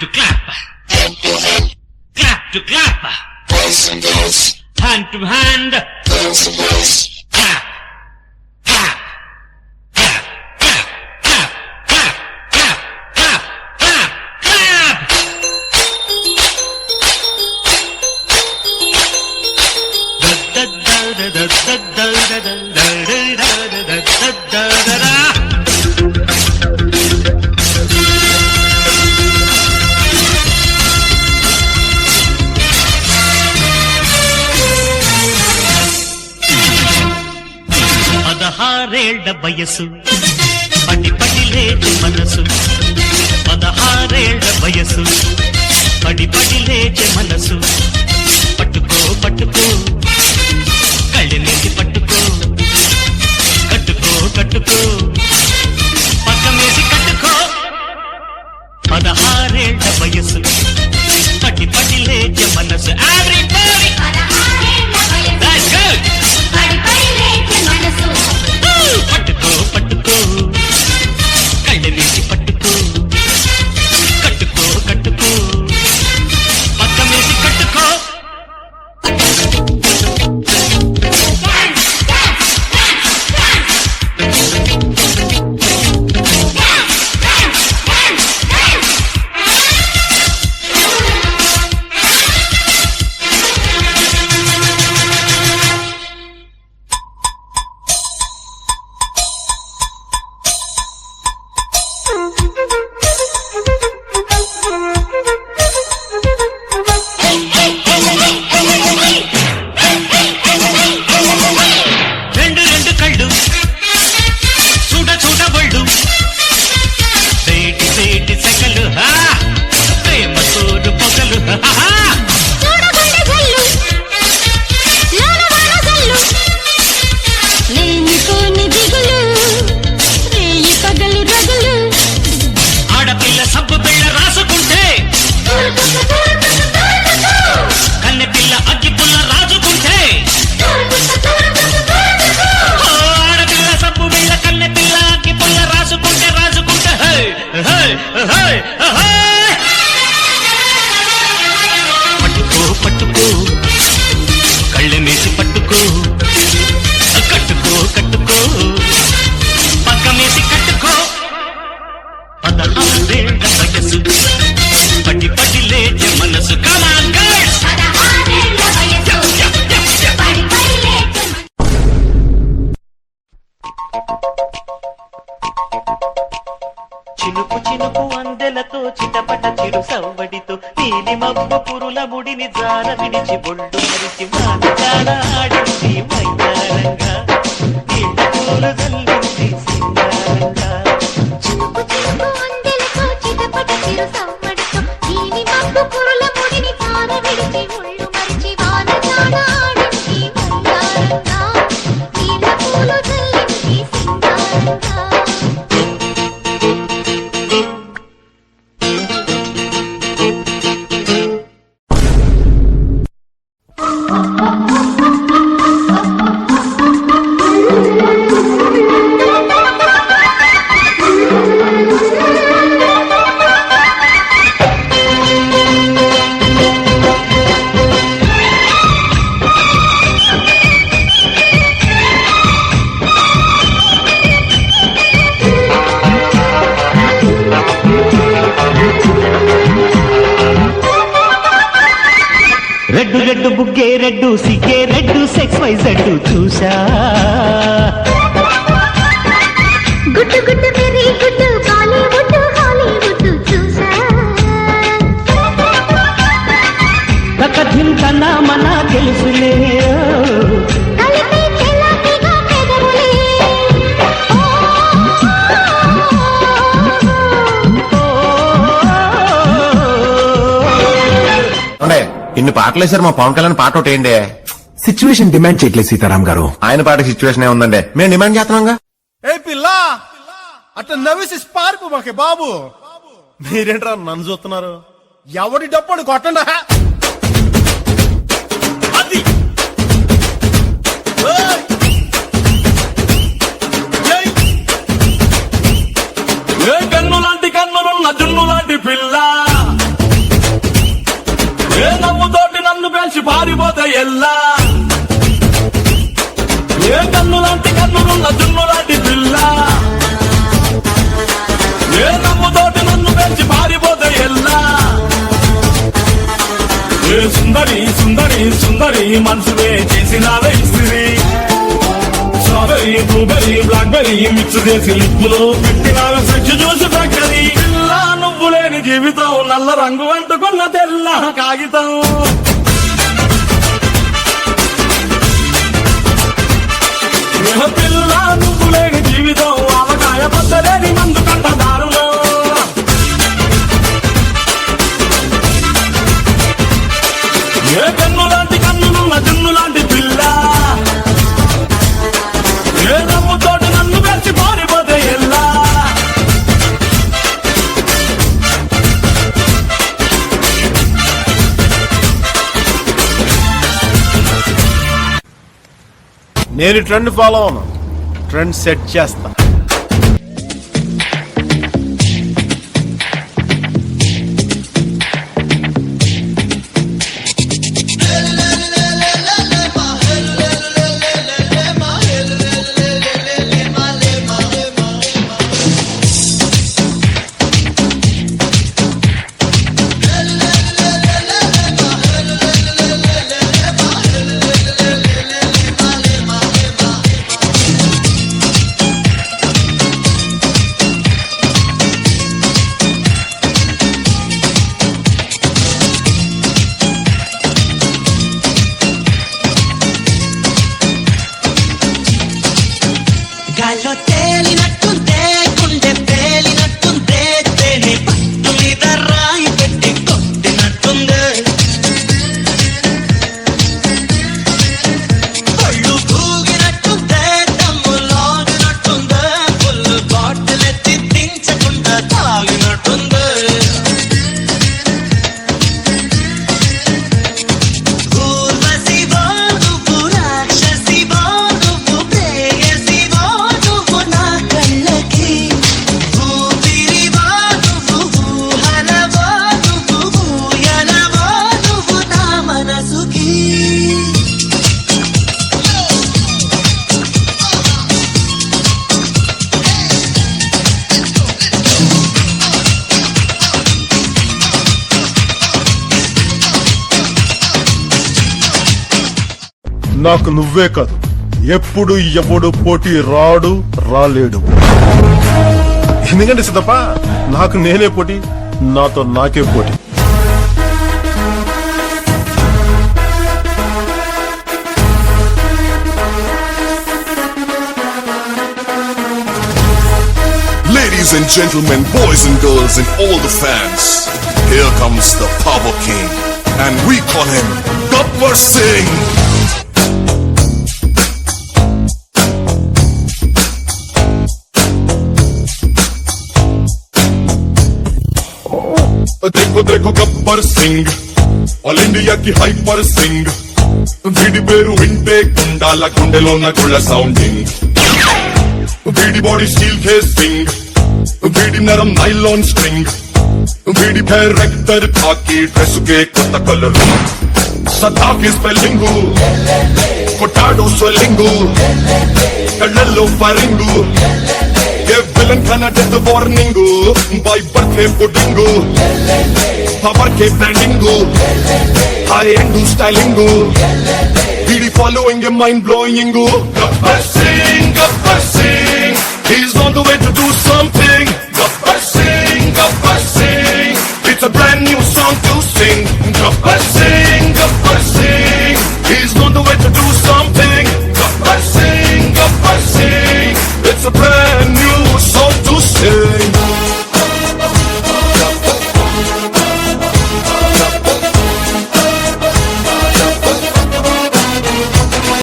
to clap. Clap to clap. Hand to hand. Clap. Clap. Clap. Clap. Clap. Clap. Clap. Clap. Clap. Clap. పదహారేళ్ల వయసు పడి పడి లేచి మనసు 16 వయసు పడి పడి లేచి మనసు పట్టుకో పట్టుకో కళ్ళెనేసి పట్టుకో కట్టుకో కట్టుకో పక్కమేసి కట్టుకో 16 వయసు పడి పడి లేచి మనసు ఎవ్రీబడీ దట్స్ గుడ్ పడి పడి లేచి మనసు పట్టుకో పట్టుకో కళ్ళెనేసి పట్టుకో కట్టుకో కట్టుకో పక్కమేసి కట్టుకో పట్టుకో పట్టుకో కళ్ళెమేసి పట్టుకో కట్టుకో కట్టుకో పక్కమేసి కట్టుకో 16 వయసు పడి పడి లేచే మనసు కమాన్ గర్ల్స్ చినుకు చినుకు అందెలతో చిటపట చిరు సవ్వడితో నీలి మబ్బు పురుల ముడిని జార విడిచి బొళ్ళు మరిచి మానగాడ ఆడింది మైదానంగా నీళ్ళ పూలు జల్లింది సింగారంగా చినుకు చినుకు అందెలతో చిటపట చిరు సవ్వడితో నీలి మబ్బు పురుల ముడిని జార విడిచి బొళ్ళు మరిచి మానగాడ ఆడింది మైదానంగా నీళ్ళ పూలు జల్లింది సింగారంగా రెడ్డు రెడ్డు బుగ్గే రెడ్డు సిగ్గే రెడ్డు సెక్స్ వై జెడ్డు చూసా గుట్టు గుట్టు వెరీ గుట్టు బాలీవుడ్ హాలీవుడ్ చూసా కథిం కన్నా మన తెలుసులే కలిపి చెలాకిగా పెదరులే ఇన్ని పాటలు వేశారు మా పవన్ కళ్యాణ్ పాట ఒకటి ఏంటి సిచ్యువేషన్ డిమాండ్ చేయట్లేదు సీతారాం గారు. ఆయన పాట సిచ్యువేషన్ ఉందండి మేము డిమాండ్ చేస్తున్నాంగా. ఏ పిల్ల అట్లా నవ్వేసి పార్పు మాకే బాబు. మీరేంట్రా నన్ను చూస్తున్నారు? ఎవడి డప్పుడు కొట్టండా అది కన్ను లాంటి కన్నులున్న జున్ను లాంటి పిల్ల పారిపోతే ఎల్లా ఏ కన్నులాంటి కన్నులున్న జున్నులాంటి పిల్ల ఏ నమ్ముతోటి నన్ను పెంచి పారిపోతే ఎల్లా ఏ సుందరి సుందరి సుందరి మనసువే చేసినావే ఇస్త్రీ స్ట్రాబెరీ బ్లూబెరీ బ్లాక్బెరీ మిక్స్ చేసి లిప్పులో పెట్టినావే సెక్స్ చూసి ప్రక్కది పిల్ల నువ్వు లేని జీవితం నల్ల రంగు అంటుకున్న తెల్ల కాగితం పిల్ల నువ్వు లేని జీవితం ఆవకాయ పద్దలేని మందు కంట దారులో ఏ కన్నులాంటి కన్నులున్న జున్నులాంటి పిల్ల ఏ నమ్ముతోటి నన్ను పెంచి పారిపోతే ఎల్లా నేను ట్రెండ్ ఫాలో అవును, ట్రెండ్ సెట్ చేస్తా. గాల్లో తేలినట్టుందే గుండె పేలినట్టుందే తేనె పట్టు మీద రాయి పెట్టి కొట్టినట్టుందే పళ్ళు తూగినట్టుందే దమ్ము లాగినట్టుందే ఫుల్ బాటిల్ ఎత్తి దించకుండా తాగినట్టుందే ఊర్వశివో నువ్వు రాక్షసివో నువ్వు ప్రేయసివో నువ్వు నా కళ్ళకి ఊపిరివో నువ్వు ఊహలవో నువ్వు ఊయలవో నువ్వు నా మనసుకి నాకు నువ్వే కాదు, ఎప్పుడు ఎవడు పోటీ రాడు రాలేడు. ఎందుకంటే సిద్ధప్ప, నాకు నేనే పోటీ, నాతో నాకే పోటీ. Ladies and gentlemen, boys and girls, and all the fans, here comes the Power King, and we call him Gabbar Singh. देखो देखो गब्बर सिंह, ऑल इंडिया की हाइपर सिंह, వీడి పేరు వింటే కుండాల గుండెలోన గుళ్ళ సౌండింగ్, వీడి బాడీ స్టీల్ ఫేసింగ్, వీడి నరం నైలాన్ స్ట్రింగ్, వీడి డైరెక్టర్ కాకి డ్రెస్ కే కొత్త కలర్, సదాకి స్పెల్లింగు కొట్టాడు స్వెల్లింగు, కళ్ళల్లో ఫరింగు, ఏ విలన్ కన్నా death warning, by birth pudding, power కే బ్రాండింగు, హై ఎండ్ స్టైలింగు, వీడి ఫాలోయింగ్ ఏ మైండ్ బ్లోయింగు. గబ్బర్ సింగ్